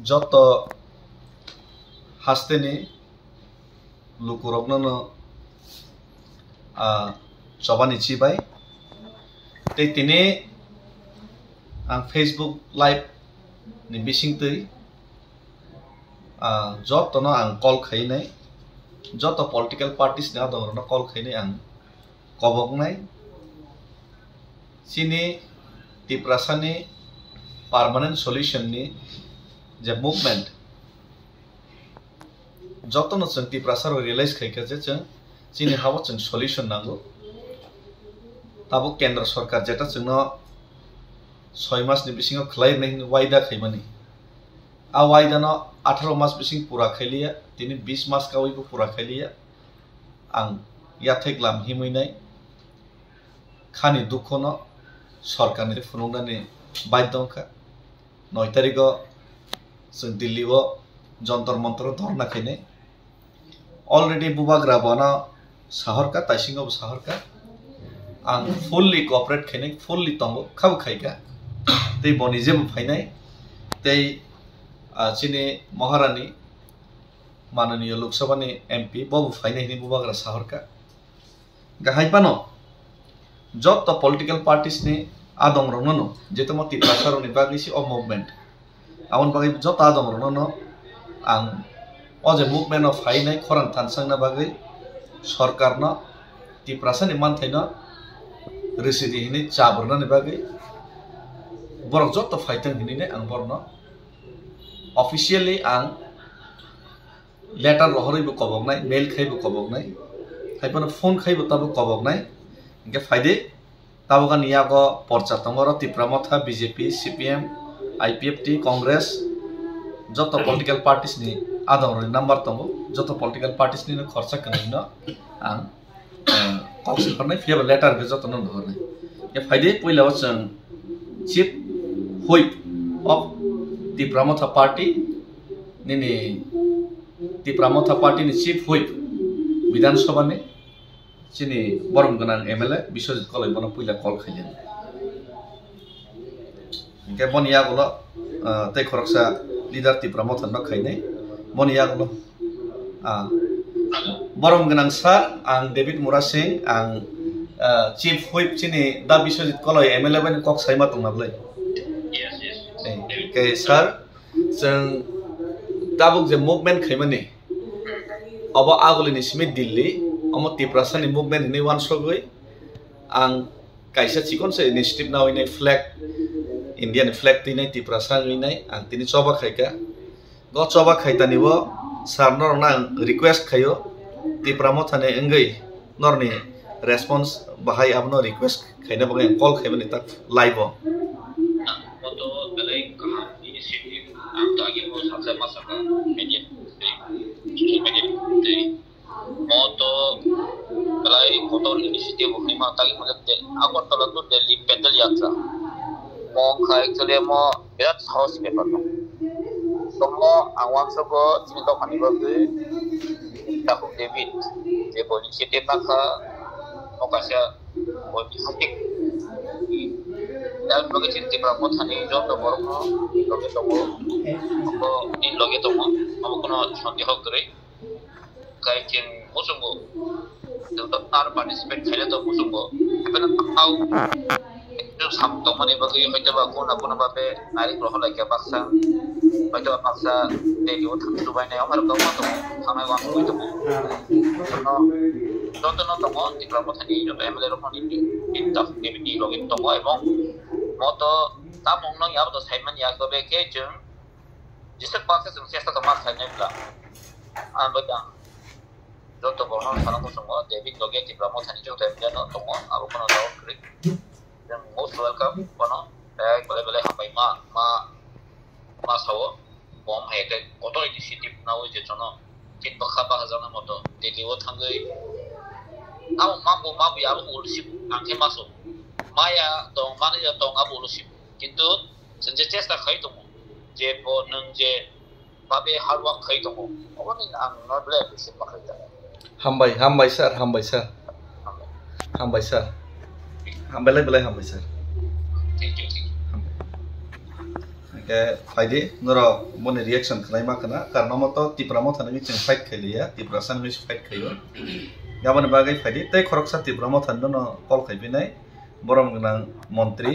যত হাসতেনি লুকুরকনো চবানি চিবাই tei tini ang Facebook live ni bising tui joto no ang call khainai joto political parties na dong no call khainai ang kobok nai sini tiprasani permanent solution ni je movement joto no chung tiprasar realize khaika je chung sini hawa chung solution nango tabo kendra sarkar jeta chungno 6 mas ni bising khlai nei waida khaimani a waida no 18 mas bising pura khailia tini 20 mas kawai ko pura khailia ang yatheklam himuinai khani dukho no sarkar ni phunungna ni baidongkha 9 tarikho chung Delhi o jantar mantar dharna khainai already bubagra bana shahar ka taisingo shahar ka ang fully cooperate khainai fully tongo khau khaika tei boni jem phainai tei chini maharani mananiya lok sabha ni MP babu phainai ni bubagra shahar ka gahai pano joto political parties ni adong ronono jetamo tiprasar ni bagisi o movement amon bagai joto adong ronono ang oje movement of phainai khoran thansang na bagai sarkar no tiprasar ni manthaino residi hini chabrna ni bagai borok joto phaitang hini ne ang borno officially ang letter rohori bu kobognai mail khai bu kobognai haipano phone khai bu tabu kobognai inge phaide taboga niyago porcha tongoro tipramotha BJP CPM IPFT Congress joto political parties ni adong number tongo joto political parties ni kharcha kanino ang council karnai fiaba letter be joto non dhornai ye phaide poila wachang chief whip of tipramotha party nini tipramotha party ni chief whip Vidhan Sabha ni chini borom ganang MLA Biswajit Kolai bono poila call khailen ke bonia golo tei khoroksa leader tipramotha no khainai bonia golo borom ganang sar ang David Mura Singh ang chief whip chini da Biswajit Kolai MLA bani kok saima tongnablai ke sir jeng tabuk je movement khaimani abo agoli ni Smith Delhi amo tiprasani movement ni wan sogoi ang kaisa chikon se initiative na hoinai flag Indian flag tinai tiprasang inai ang tini choba khaika go choba khaitani bo sarnor na request khayo tipramotha ne engai norni response bahai abno request khaina bagai call khaimani tak live to belai initiative to agi mo saksa masaka media moto belai motor initiative hima tagi magate agor tala to Delhi pedal yatra mo khai actually mo birat house paper no tomo awang sogo chito khani babe taku David je boni chite pakha okasya boni hatik dan bagi cinti pramotha ni joto borno loge tomo ko in loge tomo amo kono sandeho kore kai chen musungo to tar participate khale to musungo apena au to sam to mane bagi hoite ba kona babe nari groho lagya baksa hoite ba baksa dei o thang dubai ne amar ko ma to thamai wa ko to no joto no tomo ti pramotha ni joto MLA ro khoni in ta ni loge tomo ebong moto tamong nang yabo to saiman yakto be ke jung jisek baksa sung siesta to mas khane bla ambada joto borno sana ko sungo David loge ti pramotha ni joto MLA no tomo abo kono daw kri then most welcome kono bale hambai ma sawo bom heke koto initiative na o je chono kin bakha ba hazana moto Delhi o thangai amo mabu yabo ulsi angke maso maya dong mana ya dong abu lusim kintu senje cesta khai tomo je bo nang je babe harwa khai tomo obani ang noble lusim bakhai ta hambai sir hambai lai belai hambai sir thank you ke faide noro mone reaction khlai ma kana karno moto tipra mo thani ching fight khaliya tipra san mi fight khayo gabon bagai faide tei khoroksa tipra mo than no call khaibinai borom gnang montri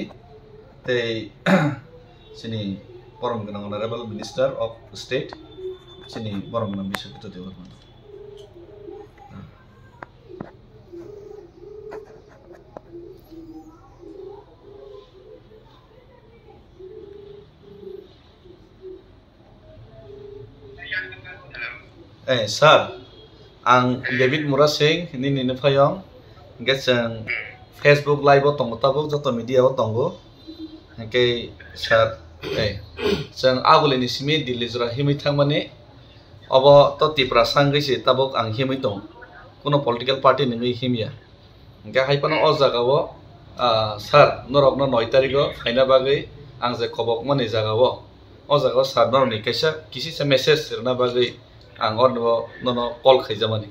tei sini borom gnang honorable minister of state sini borom gnang bisakito dewarman sir ang David Mura Singh nini nufayong gesang Facebook live tongo tabuk joto media tongo ke sir sang agule ni simi Delhi jura himi thangmani obo to tipra sangai se tabuk ang himi tong kono political party ni himia ke haipano o jagao sir norok no 9 tarikh faina bagai ang je khobok mani jagao o jagao sir nor ni kaisa kisi se message rna bagai ang or no call khaijamani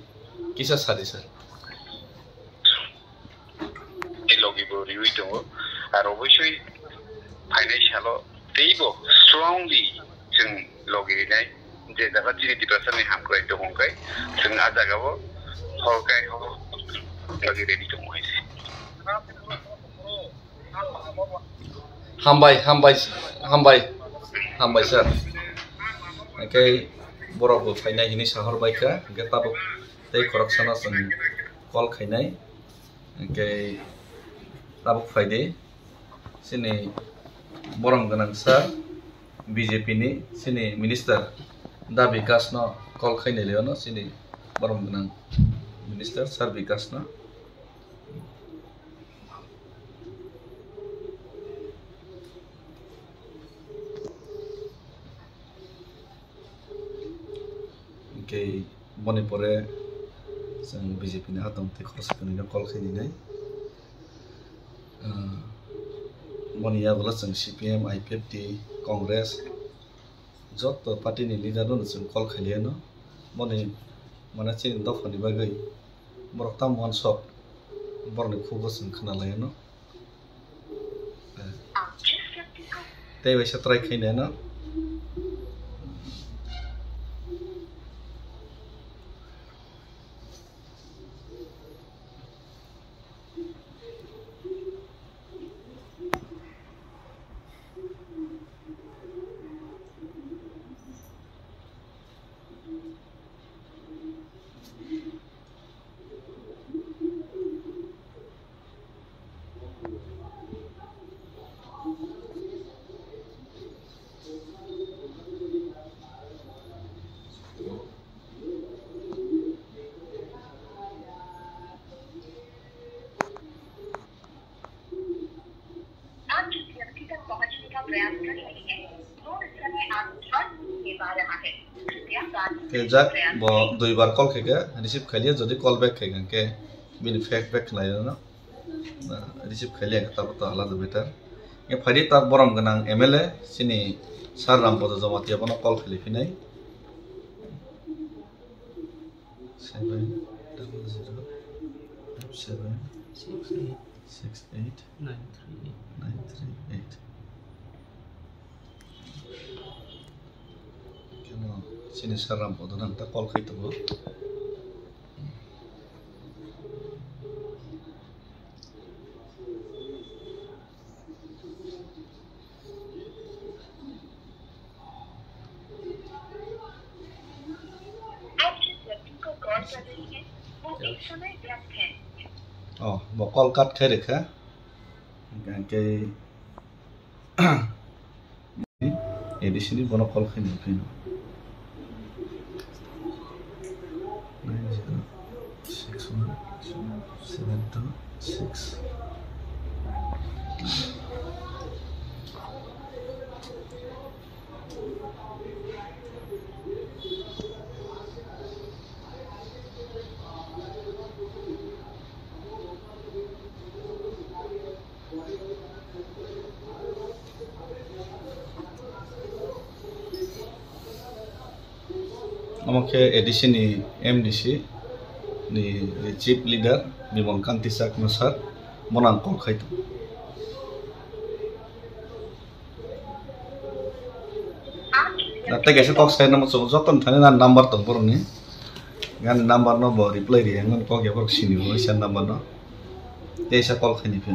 kisa sadi sir এই লগিবো রিউই দङ আর অবশ্যই financial দেইবো strongly जों লগিরিনাय যে জায়গা 30% হামক্রাই দङखाय जों आ जागाबो हरखाय লগিরেডি दङ হইছে हामबाय sir okay borok fainai hini sahar baika ge tabuk tei khoroksana sung call khainai ge tabuk faide sini borom ganang sir BJP ni sini minister da vikas no call khainai leono sini borom ganang minister sir vikas no ke boni pore sang BJP ni hatam te khorsa ni call khaini nai boni ya bola sang CPM IPFT Congress jot party ni leader no sang call khaliya no boni mana chin da phani bagai borok tam one shop borni khubo sang khana laya no tei waisa try khaina no jak bo duibar call khega receive khaliya jodi call back khega ke bin fact back khlayo no receive khaliya ta to alada better e phari tar borom ganang MLA sini sar rampodo jamatia bono call khali finai 77768 sini saram podo nang ta call khaito bo bo call cut khai rekha ke edisini bono call khai no phino 9061726 আমাকে ADC ni MDC ni chief leader Bimon Kanti Sakno sir monang call khaito Tapi kaisa kok saya nama so joton thane na number tong borong ni. Gan number no bo reply ri ngon kok ya borok sini bo isa number no. Kaisa call khani pin.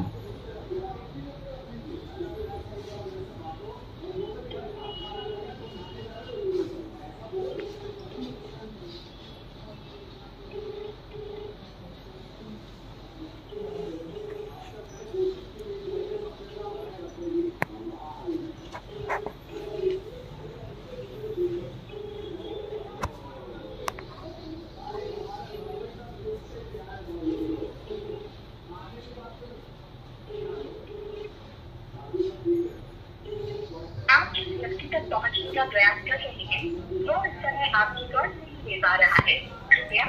पहुंचने का प्रयास कर रहे हैं वो इस समय आपकी कॉल नहीं ले पा रहा है कृपया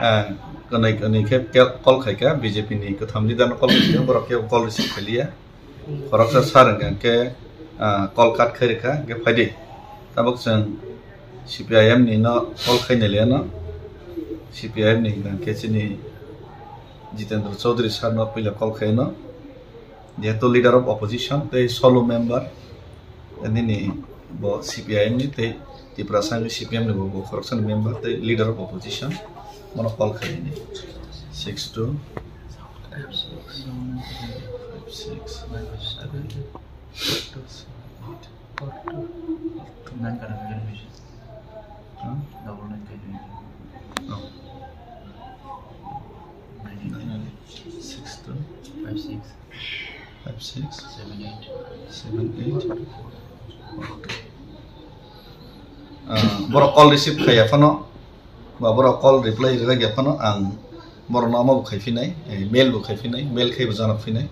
कनै खेब कल खायका बीजेपी नि कथामनि दान कल खायका बरक के कल रिसीव खलिया खरकसा सारंगा के कल काट खैरका के फायदे तबक जों सीपीआईएम नि न कल खायनेले न सीपीआईएम नि के चिनि जितेंद्र चौधरी सर न पहिला कल खायनो जेहेतु लीडर ऑफ ऑपोजिशन ते सोलो मेंबर नि bo CPIM ni te Tripura Sang CPM ni bo corruption member te leader of opposition mono call khai ni 62 boro call receive khaya phano ba boro call reply lagi phano ang boro nama bu khaifinai mail bu khaifinai mail khai bu janak finai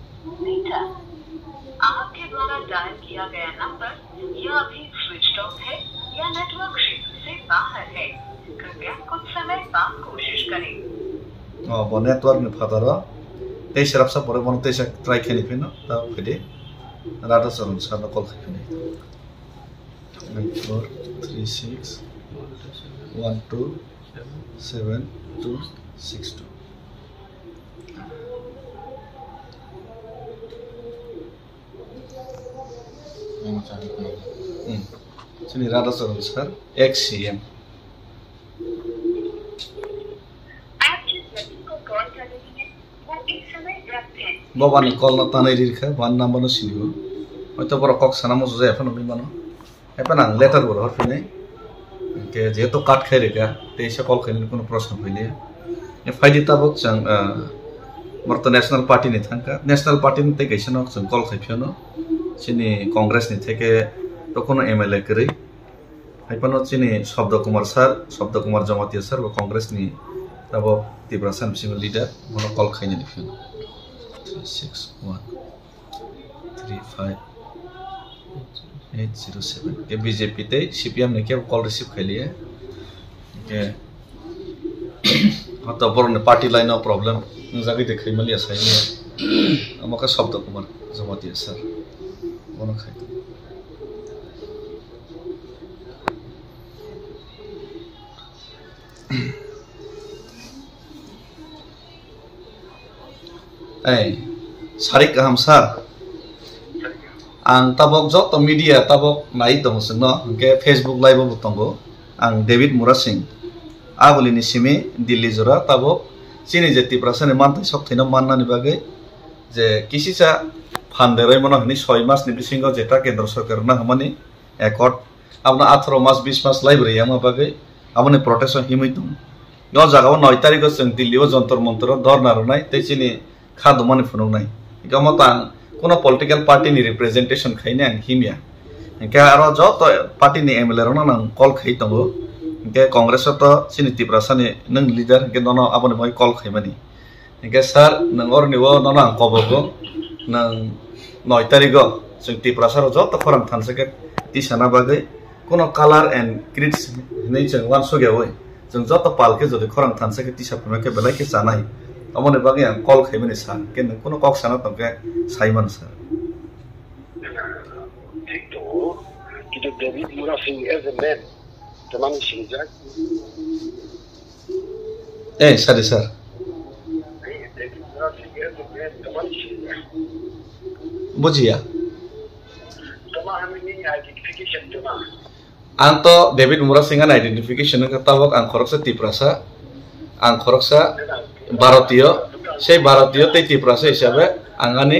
आपके द्वारा dial किया गया number या अभी switch off है या network क्षेत्र से बाहर है कृपया कुछ समय बाद कोशिश करें bo network ni phadara te serap sa boro bono te sa try khani phino ta khide rada sarum sa call khaifinai 9436 127262 sini rada sarum sir XCM आप जिस व्यक्ति को कॉल कर रही हैं वो इस समय व्यस्त है bawa ni call na tanai rirkha ban number no sini ho hoyto boro kok sanamo jaya phano ni mano एपन आं लेटर बर हरफिनै के जेहेतु काट खैरेका तेसे कल खैनि कुनो प्रश्न फैले ए फाइदि ताबक जों मर्त नेशनल पार्टी नि थांका नेशनल पार्टी नि तेगैसनो जों कल खैफिनो चिनि कांग्रेस नि थेके तो कोनो एमएलए करै हाइपनो चिनि शब्द कुमार जमातिया सर व कांग्रेस नि ताबो त्रिपुरा सानसिम लीडर मनो कल खैनि निफिनो 36135 807 के बीजेपी ते सीपीएम ने क्या कॉल रिसीव कर लिया के हाँ तो बरों ने पार्टी लाइन ऑफ प्रॉब्लम जागी देखे मलिया सही में अमका शब्द कुमार जमातिया सर बोनो खाई सारिक गाहाम सर आं ताबक जत मीडिया ताबक नाई दङ जोंनो के फेसबुक लाइव बो दङ आं डेविड मुरा सिंह आबलिनि सिमे दिल्ली जरा ताबक चिनि जे त्रिपुरा सानि मानथाय सबथैनो माननानि बागै जे किसिसा फान्देरै मनो हनि 6 मास नि बिसिंगो जेटा केन्द्र सरकार ना हमनि एकॉर्ड आबना 18 मास 20 मास लाइब्रेरी आमा बागै आबनि प्रोटेक्शन हिमै दङ यो जागाव 9 तारिख जों दिल्लीआव जन्तर मन्तर धरना रनाय ते चिनि खादमानि फुनौनाय गमता कोनो पॉलिटिकल पार्टी नि रिप्रेजेंटेशन खाइने आं हिमिया के आरो जत पार्टी नि एमएलए रन नं कल खाइ दंगो के कांग्रेस तो सिनि त्रिपुरा सानि नं लीडर के नन आबनि मय कल खाइमानि के सर नं अरनिवो नन आं कबगो नं 9 तारिख जों त्रिपुरा सार जत खरां थानसके तिसाना बागै कोनो कलर एंड क्रिड्स नै जों वान सगेवै जों जत पालके जदि खरां थानसके तिसाफुना के बेलाके जानाय अमने बागै आं कल खाइमानि सान के नों कोनो कक साना तंके साइमन सर ठीक तो कि तो डेविड मुरा सिंह एज अ मैन तमाम सिंह जाक ए सर डेविड मुरा सिंह एज अ मैन तमाम सिंह जाक बुझिया तमाम हमें आइडेंटिफिकेशन तमाम आं तो डेभिड मुरा Singh identification tabok ang khoroksa tiprasa ang khoroksa भारतीय সেই भारतीय tei tiprasa hisabe angani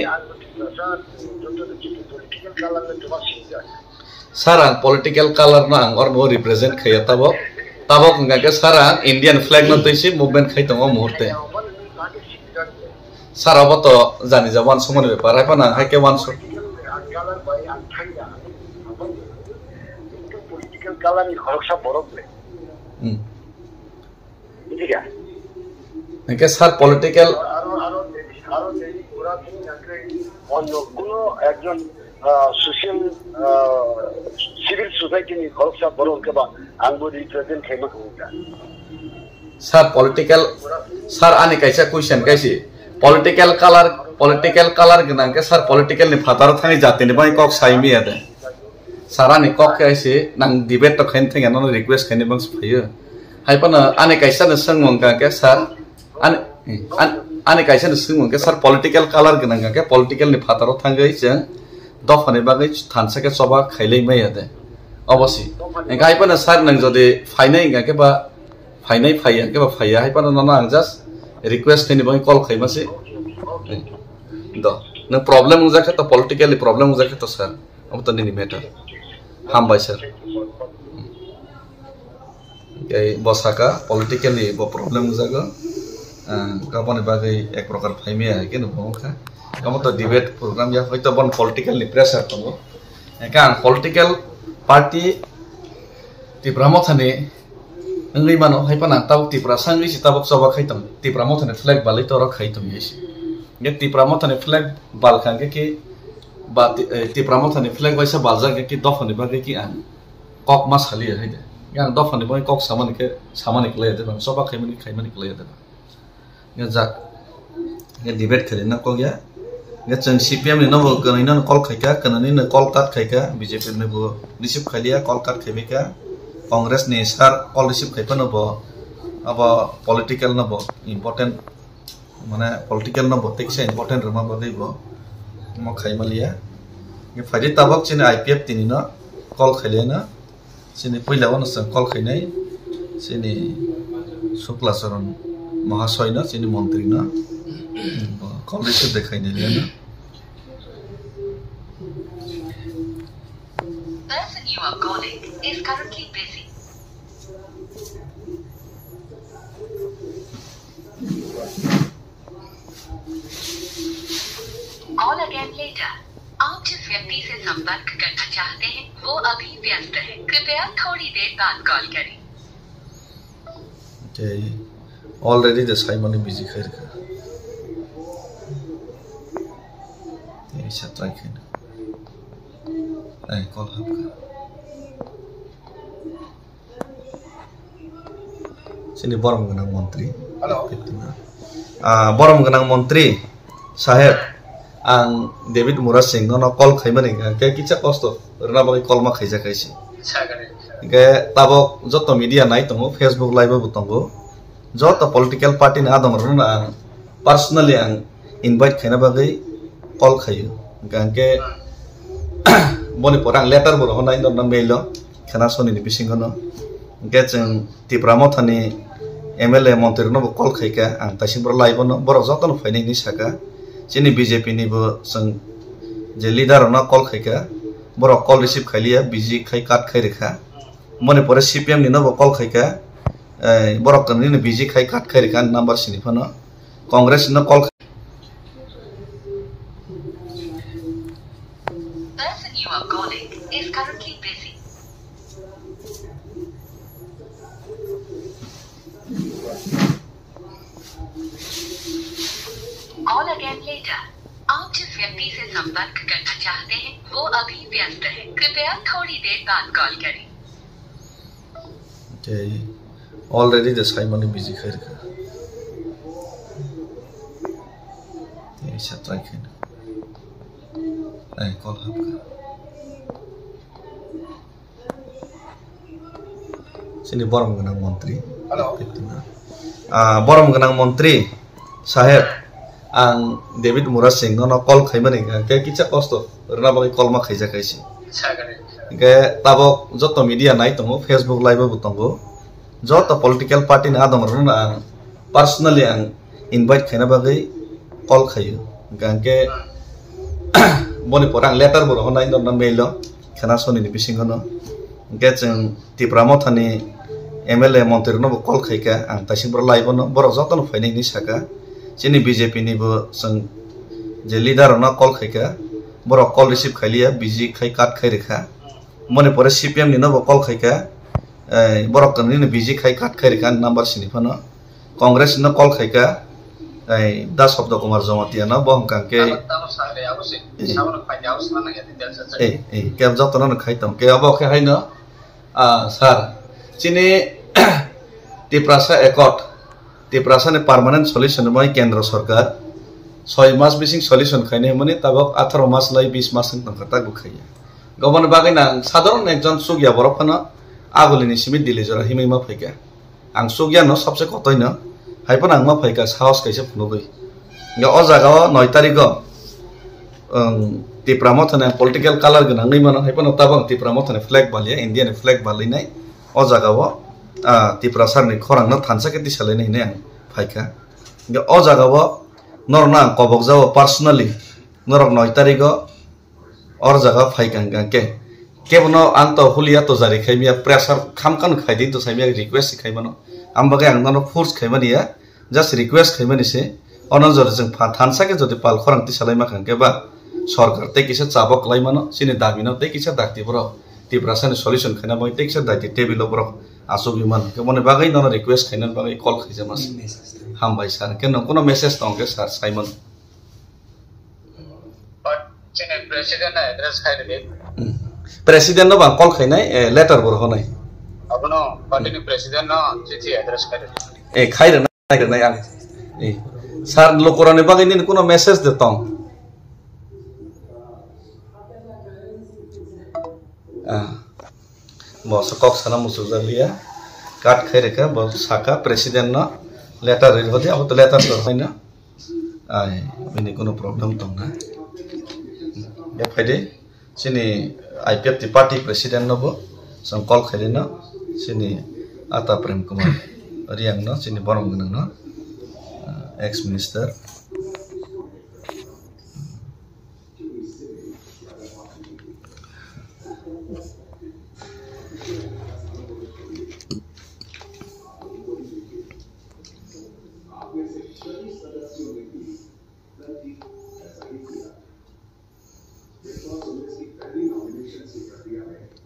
sarang political color na ang orno represent khaya tabok ngake sarang Indian flag no toisi movement khai tongo muhurte sara boto jani ja wan somoni bepar hai pana hai ke wan so political color ni khoroksa boroble bujiga ngake sar political aro pura onno kono ekjon social civil society ni khoroksa boronke ba angbo represent khema khunga sir political sir ani kaisa question kaisi political color gnang ke sir political ni phatar thani jati ni bai kok saimi ade sara ni kok kaisi nang debate to khain thing no request khain bang phayo hai pana ani kaisa na sangmong ka ke sir ani kaisa na sangmong ke sir political color gnang ke political ni phatar thangai jeng dofani bagai thansa ke soba khailei mai ade obasi engai pana sir nang jodi phainai ga ke ba phainai phaya ke ba phaya hai pana no ang just request thini bang call khaimase do na problem ujake to politically problem ujake to sir am to ni matter ham bai sir ei bosaka politically bo problem ujaga kapone bagai ek prokar phaime ke no bongkha kamu to debate program ya hoito bon political ni pressure tongo kan political party ti pramothane ngai mano hai pana tau ti prasang ri sitabok soba khaitam ti pramothane flag balai to ra khaitam yesi ge ti pramothane flag bal khang ke ba ti pramothane flag baisa balja ke dofane ba ke an kok mas khali hai de yang dofane boy kok samani klay de soba khaimani klay de ge jak ge debate khale na ko ya ge chang CPM ni no kanai na call khaika kanani na call cut khaika BJP ne bo receive khaliya call cut khaimika Congress ni sar call receive khai pano bo aba political na bo important mane political na bo tekse important rama bo dei bo mo khai malia ye faji tabak chine IPF tini na call khale na chine poila wan sang call khainai chine Shukla Charan Mahashoy na chine mantri na call receive dekhai ne na person you are calling is currently busy. Call again later. आप जिस व्यक्ति से संपर्क करना चाहते हैं वो अभी व्यस्त है कृपया थोड़ी देर बाद कॉल करें okay already the Simon is busy khair ka ye sa try khain ai call hab ka sini borom ganang mantri hello borom ganang mantri saheb ang David Muras Singh no call khaimani ke kicha kosto rna bagi call ma khaija kaisi ke tabok joto media nai tongo Facebook live bu tongo joto political party na adong rna personally ang invite khaina bagi call khayo gangke boni porang letter bo honai no mail khana soni ni bisingo no ge jeng tipramothani MLA mantri no call khaika ang tasimbro live no boro joto no fainai ni saka chini BJP ni bo sang je leader na call khaika boro call receive khaliya busy khai kat khai rekha mone pore CPM ni no bo call khaika boro kan ni busy khai kat khai rekha number sini phano Congress no call person you are calling is currently busy. Call again later. आप जिस व्यक्ति से संपर्क करना चाहते हैं वो अभी व्यस्त है कृपया थोड़ी देर बाद कॉल करें okay already the Simon is busy khair ka ye sa try khain ai call hab ka sini borom ganang mantri hello borom ganang mantri saheb ang David Muras Singh no call khaimani ke kicha kosto rna bagi call ma khaija kaisi ke tabok joto media nai tongo Facebook live bo tongo joto political party na dong rona personally ang invite khaina bagai call khayo gangke boni porang letter bo honai no mail khana soni ni bisingono ge jeng tipramo thani MLA mantri no call khaika ang tasing bro live no boro joto no faini ni saka chini BJP ni bo sang je leader no call khaika boro call receive khailia BJ khai kat khai rekha mone pore CPM ni no call khaika boro kan ni BJ khai kat khai rekha number sini phano Congress no call khaika Das Shobdo Kumar Jamatia no bom kangke ke joto no khai tong ke abo ke hai no sir chini tiprasa accord tiprasa ne permanent solution moi kendra sarkar 6 mas bising solution khaine mone tabok 18 mas lai 20 mas tang kata gukhaiya gobon bagai nang sadharon ekjon sugya borofana agolini simit dile jora himima phaika ang sugya no sabse kotoi no haipon ang ma phaika saos kaise phunogoi ga o jaga 9 tarikh tipramo thane political color ga nang mano haipon tabang tipramo thane flag balia Indian flag balai nai o jaga wo tiprasar ni khorang no thansa ke tisalai nei ne phaika ga o jaga wo norna kobok jawo personally norok 9 tarikh or jaga phaikan ke kebono anto hulia to jari khaimia pressure khamkan khaidin to saimia request khaimano ambaga ang no force khaimani ya just request khaimani se onojor jeng thansa ke jodi pal khorang tisalai ma khang ke ba sarkar te kisa chabok laimano sini dabino te kisa dakti bro tiprasani solution khaina moi te kisa dakti table bro asuk biman ke mone bagai no request khainan bagai call khaijamas ham bai sar ke no kono message tong ke sir Simon president address khaide president no bang call khainai letter bor honai abono party ni president no chithi address khaide khaire nai ang sir lokorane bagai ni kono message de tong bo sakok sana musujalia kat khaire ka bo saka president no letter read hodi abo to letter kor haina ai ini kono problem tong na ya phaide sini IPF ti party president no bo sang call khaile no sini Ata Prem Kumar riang no sini borom gunang no ex minister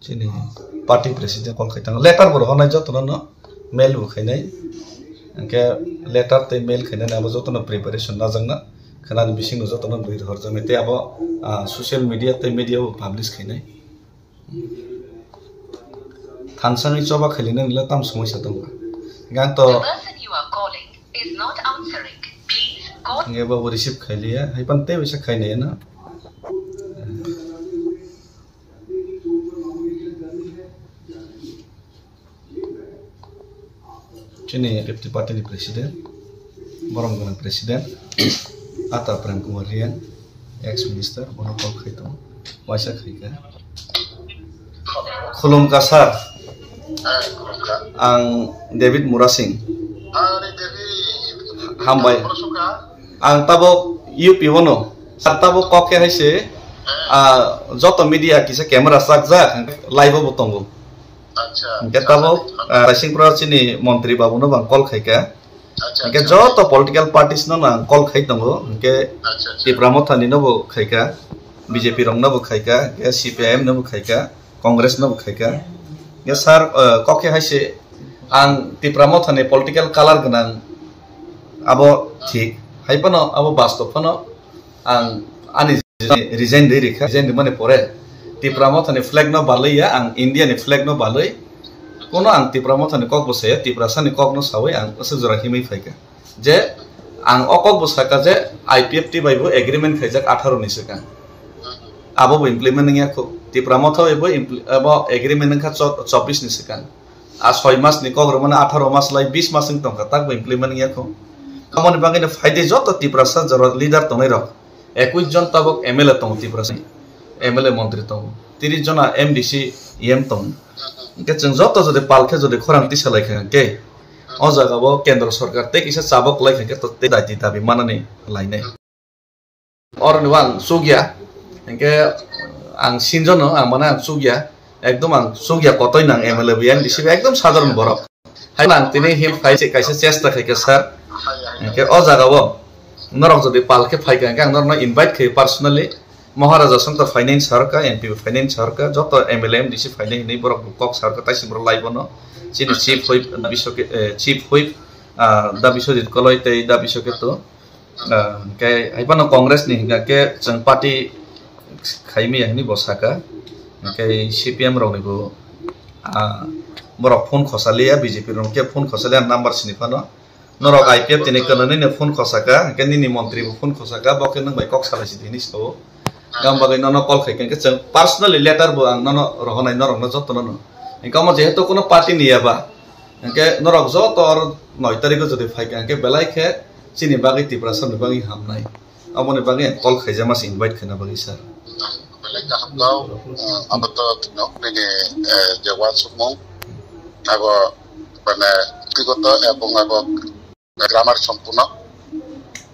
sini party president call khaitang letter bor honai jotono no mail bu khainai ke letter te mail khainai abo jotono preparation na jangna khana bising no jotono bhir horjame te abo social media te media bu publish khainai thansang choba khailina nila tam samosa dong gang to nge ba receive khailia haipan te bisa khainai na Ini Deputy Party President, Borom Gunang Presiden, Ata Prem Kumar riang, ex minister, bono kol khaito, waisa khaika. Khulum kasar, ang David Murasing, hambai, ang tabo UP wono, tabo koke haise, joto media kisa camera sakja, live botongo. Kita mau racing pro sini Menteri Babu no bang call khaika. Ke joto political parties no na call khai tongo. Ke tipramo thani no bo khaika. BJP rong no bo khaika. Ke CPM no bo khaika. Congress no bo khaika. Ke sar koke haise ang tipramo thani political color ganang abo thik. Haipano abo bastop pano ang ani resign dei rekha. Resign mane pore. Tipramo thani flag no balai ya ang India ni flag no balai kono ang tipramo thani kok bose tiprasa ni kok no sawai ang asujura himai phaika je ang okok bosaka je IPF ti baibo agreement khaijak 18 ni seka abo bo implement ngia ko tipramo tho ebo agreement nang kha 24 ni seka a 6 mas ni kok romana 18 mas lai 20 mas ing tong tak bo implement ngia ko kamon bangene faide joto tiprasa jara leader tonai rok 21 jon tabok MLA tong tiprasa MLA মন্ত্রী তো 30 जना MDC EM tong ke chung joto jodi palkhe jodi khorang ti salai khang ke o jaga bo kendra sarkar te kisa chabok lai khang ke to te daiti dabi manani lainai or niwang sugya ke ang sinjono ang mana sugya ekdom ang sugya kotoi nang MLA MDC ekdom sadharon borok hai nang tini him khaise kaise chesta khai ke sir ke o jaga bo norok jodi palkhe phai khang ke ang norno invite khai personally Maharaja Santa Finance Sarka, NP Finance Sarka, joto MLA MDC Finance ni borok kok sarka taisi borok lai bono, sini Chief Whip Chief Whip, da bisodit koloi tei da bisoket to, kayak apa no Kongres nih, kayak jeng party khaimi yang ini bosaka, kayak CPM rong nih bu, borok phone khosalia BJP rong kayak phone khosalia number sini pano, norok IPF tini kenani nih phone khosaka, kayak ini menteri phone khosaka, bawa nang baik kok salah sih ini so. Gambagai nono call khai kan ke personally letter bo ang nono rohonai norok no joto nono engkau jehetu kono party niya ba engke norok joto or 9 tarikh jodi phai kan ke belai khe chini bagi tiprasan bagi hamnai amone bagi call khai jamas invite khana bagi sir belai ka hamgau abato no nege jawa sumong ago bana tigoto ebong ago grammar সম্পূর্ণ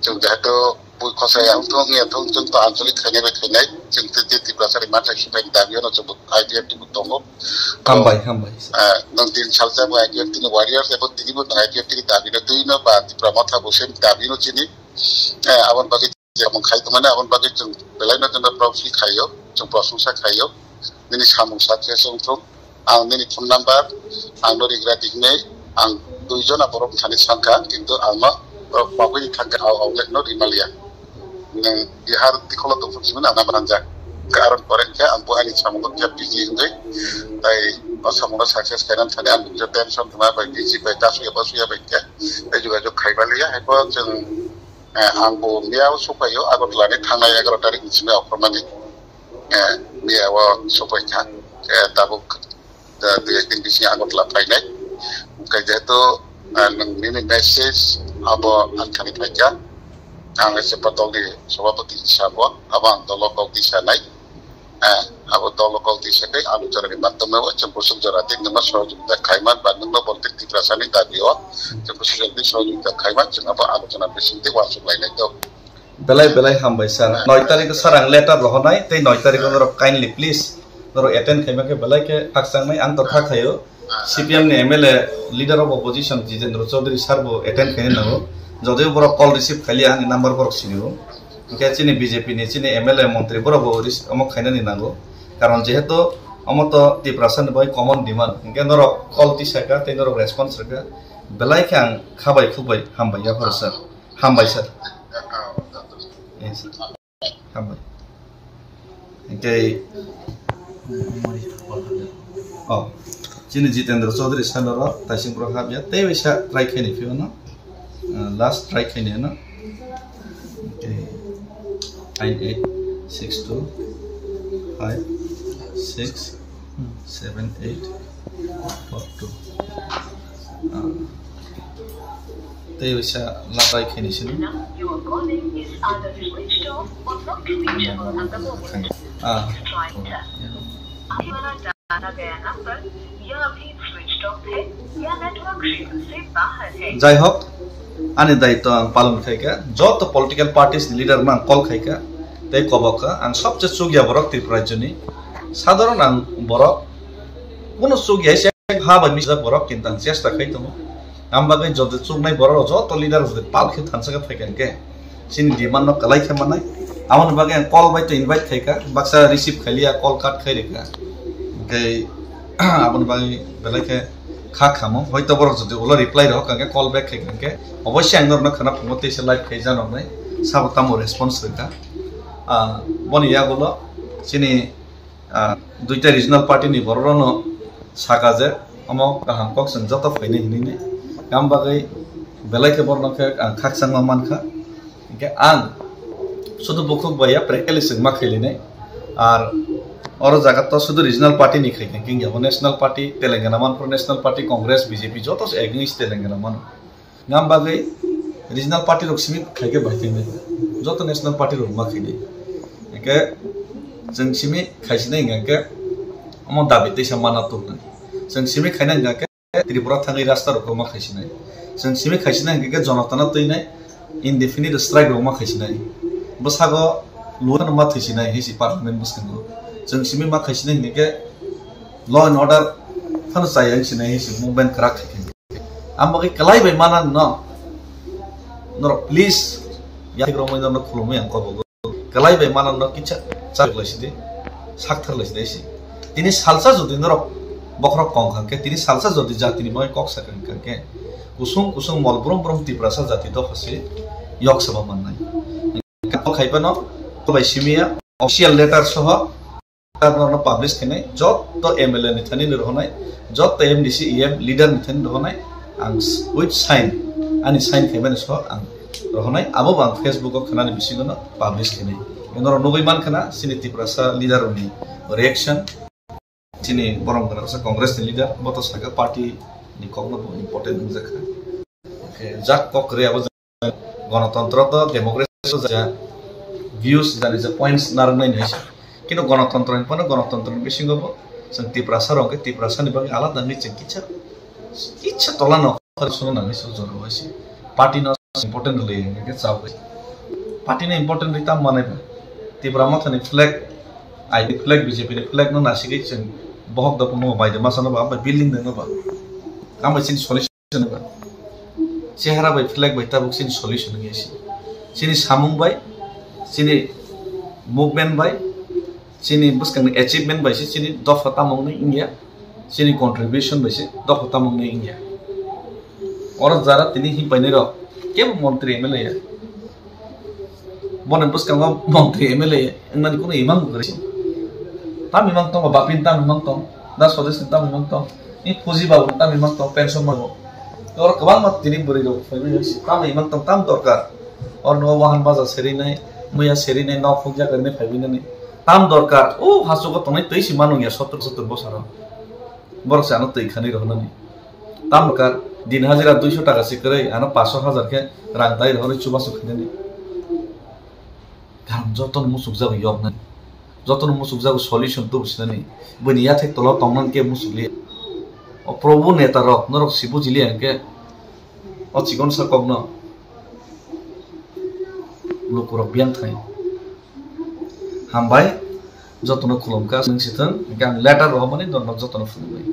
jeng jehetu bui khosai ang thong ya thong chung to anjali khaine be khainai chung ti ti prasari mata hibai dabiyo no chung IDF ti tongo hambai nang din chalja bo IDF ti warriors ebo ti bo IDF ti dabiyo tui no ba ti pramotha bosen dabiyo chini abon bagi among khai to mane abon bagi chung belai no chung propsi khaiyo chung proshongsa khaiyo nini samung satya chung thong ang nini phone number ang no rigra digne ang duijon aborok thani sangka kintu alma pagui thangka awlet no rimalia nang bihar tikolo to fusimen ana bananja karon porengke ampu ani samungo kya biji ngai tai asamungo success kainan thane ampu je tension thuma bai biji bai tasu ya basu ya bai ke ai juga jo khaibalia heko jeng ampu miao supayo agot lani thangai 11 tarik nisme okromani miao supai kha tabuk de din bisi agot la painai kai jeto nang mini message abo ankani paja ang sepatol di sabapati sabwa abang dolokol di sanai abo dolokol di sanai alu cara di bantume wa cempusuk jarati nama sojukta khaiman bandung no politik di prasani dadio cempusuk di sojukta khaiman cengapa alu cara besinti wasuk lain itu belai hambai sar 9 tarik sarang letter rohonai tei 9 tarik norok kindly please norok attend khaima ke belai ke aksang nai ang tortha khayo CPM ne MLA leader of opposition Jitendra Chaudhary sir bo attend khaine nago jodi borok call receive khali ani number borok siniu ke chini BJP ni chini MLA মন্ত্রী borok bo amok khaina ni nago karon jehetu amoto ti prasan bai common demand ke norok call ti saka te norok response saka belai khang khabai khubai hambai ya phar sir hambai sir yes hambai ke oh chini Jitendra Chaudhary sanoro taising pro habya te bisa try khaini fio no last try khaini no okay 9862567842 te bisa la try khaini sini Your calling is either switched off or not reachable at the moment. Try again. डाला गया number या अभी switch off है या network क्षेत्र से बाहर है jai hok ani daitto ang palon khaika joto political parties leader mang call khaika tei koboka ang sobche sugya borok tripurajoni sadharon ang borok kono sugya se haba misa borok kintang chesta khaitomo ambagai joto chugnai borok joto leader jodi palkhe thansaka phaikan ke sini demand no kalai khamanai amon bagai call bai to invite khaika baksa receive khalia call card khairika cái abon bagi belai ke kha khamo hoito borok jodi ulo reply ro kanke call back khai kanke obosshoi ang norno khana phomote se live khai jano nai sabotamo response reka boni ya gulo chini duita regional party ni borrono saka je amo kaham kok sang joto phaini hini ne kam bagai belai ke borno ke ang khak sang man kha ke ang sudu bukhuk baya practically sing ma khaili ne ar और जगह तो शुद्ध regional party नहीं खाई क्या वो national party Telangana मान पर नेशनल पार्टी कांग्रेस बीजेपी जो तो एग्निस्ट तेलंगाना मान नाम बागे रीजनल पार्टी लोग सिमी खाई के बैठे हैं जो तो नेशनल पार्टी लोग मा खाई के जों सिमी खायसिना इंगाके अमो दाबि दैसा माना तुगना जों सिमी खायना इंगाके त्रिपुरा थांगै रास्ता रखौ मा खायसिना जों सिमी खायसिना इंगाके जनताना तैनाय indefinite strike मा खायसिना बसागो लुन मा थैसिना हेसि पार्लियामेन्ट बसखौ जों सिमी मा खायसिना इंगाके law and order फन सायं सिना हेसि मुभमेन्ट खरा खायखै आमबगे कलाय बाय माना न नर प्लिज याग्रो मैन न खुलुमै आं कबगो कलाय बाय माना न किचा चागलासिदे साखथारलासिदेसि तिनी सालसा जदि नर बखर कंखांके तिनी सालसा जदि जातिनि मय कक्सा कंखांके कुसुम कुसुम मलब्रम ब्रम तिप्रासा जाति दफसे यक्सबा माननाय खायबा न बाय सिमिया ऑफिशियल लेटर सह न पब्लिश खने जत एमएलए नि थानि रहनाय जत एमडीसी एम लीडर नि थानि रहनाय आं विथ साइन आनि साइन खायबानि सह आं रहनाय आबो आं फेसबुक आव खनानि बिसिगनो पब्लिश खने नर नगै मान खना सिनि तिप्रासा लीडर नि रिएक्शन तिनी बरम गनासा कांग्रेस नि लीडर बत सागा पार्टी नि कगनो इम्पोर्टेंट जखा जाक ककरे आबो गणतन्त्र त डेमोक्रेसी जा भ्यूज जानि जा पॉइंट्स नारनाय नैस किन्तु गणतन्त्र नि पनि गणतन्त्र नि बिसिङबो जों तिप्रासा रंगे तिप्रासा नि बागै आलादा नि जों किच्छा तला न सुनो नाङै जरो होइसि पार्टी न इम्पोर्टेंट लैयो के चाव पार्टी ने इम्पोर्टेंट रिता माने तिप्रा माथानि फ्लैग आईडी फ्लैग बीजेपी नि फ्लैग न नासिगै जों बहक दप न बायदे मासानो बा बिल्डिं दङ बा आम सिन सल्यूशन बा चेहरा बाय फ्लैग बाय ताबुक सिन सल्यूशन गेसि सिनि सामुं बाय सिनि मुभमेन्ट बाय सिनि बुस्कांनि अचीवमेन्ट बाय सिनि दफा तामंनि इंडिया सिनि कंट्रीब्यूशन बाय सि दफा तामंनि इंडिया और जारा तिनि हि बायने र के मंत्री एमएलए बने बुस्कांग मंत्री एमएलए इंगनानि कोनो इमां गरि ताम इमां तो बापिन ताम इमां तो दा स्वदेश ताम इमां तो इ फुजी बाबु ताम इमां तो पेंशन मागो और कबां मत तिनि बुरि रो फैबे ताम इमां तो ताम दरकार और न वाहन बाजा सेरिनाय मैया सेरिनाय न फुजा करने फैबिनानि ताम दरकार ओ हासुगो तनै तैसि मानुया 70 बছर बरसे आनो तै खानि रहनानि ताम दरकार दिन हाजिरा 200 টাকা सिकरै आनो 500,000 के रां दाइ रहरै चुबासु खिनानि गाम जतन मुसुक जाबो यगना जतन मुसुक जाबो सल्यूशन तो बिसनानि बनि याथे तला तंगन के मुसुकलि ओ प्रभु नेता रक नरक सिबु जिलि के ओ चिकन सकगन लोकर बियान थाय हामबाय जतन खुलमका नोंसिथन गां लेटार रह माने दन जतन फुनबाय